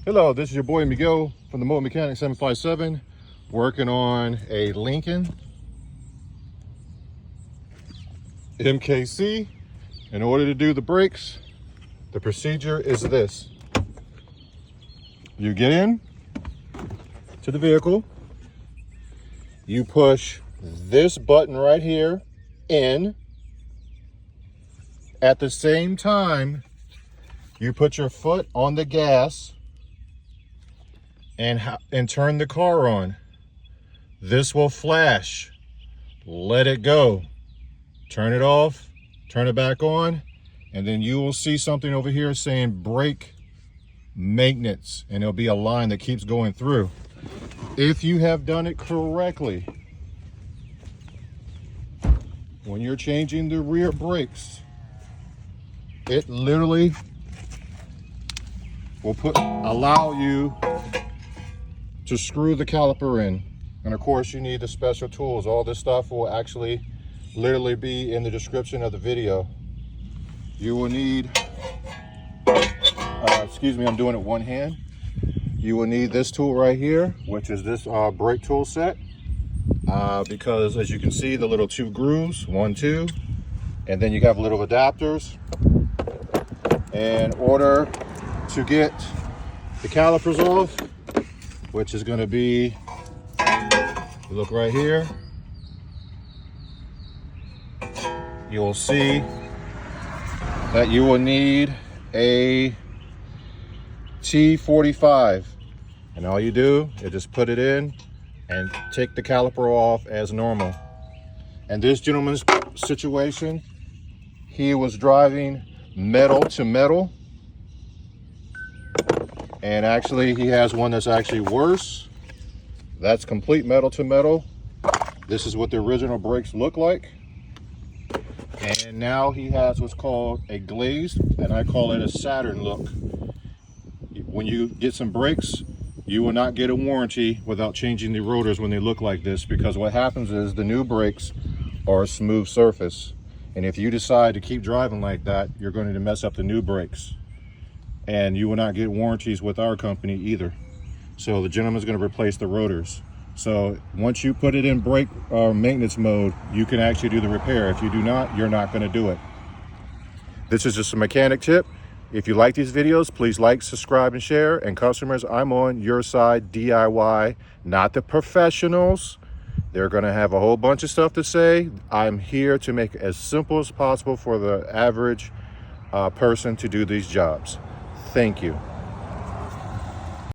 Hello, this is your boy Miguel from the Mobile Mechanic 757, working on a Lincoln MKC. In order to do the brakes, the procedure is this. You get in to the vehicle, you push this button right here in. At the same time, you put your foot on the gas and turn the car on. This will flash. Let it go. Turn it off, turn it back on, and then you will see something over here saying brake maintenance, and there'll be a line that keeps going through. If you have done it correctly, when you're changing the rear brakes, it literally will allow you to screw the caliper in. And of course you need the special tools. All this stuff will actually literally be in the description of the video. You will need, excuse me, I'm doing it one hand. You will need this tool right here, which is this brake tool set. Because as you can see, the little two grooves, 1, 2, and then you have little adapters. In order to get the calipers off, which is going to be, look right here, you'll see that you will need a T45, and all you do is just put it in and take the caliper off as normal. And this gentleman's situation, he was driving metal to metal, and actually he has one that's actually worse. That's complete metal to metal. This is what the original brakes look like. And now he has what's called a glazed, and I call it a Saturn look. When you get some brakes, you will not get a warranty without changing the rotors when they look like this, because what happens is the new brakes are a smooth surface. And if you decide to keep driving like that, you're going to mess up the new brakes. And you will not get warranties with our company either. So the gentleman's going to replace the rotors. So once you put it in brake maintenance mode, you can actually do the repair. If you do not, you're not going to do it. This is just a mechanic tip. If you like these videos, please like, subscribe, and share. And customers, I'm on your side, DIY, not the professionals. They're going to have a whole bunch of stuff to say. I'm here to make it as simple as possible for the average person to do these jobs. Thank you.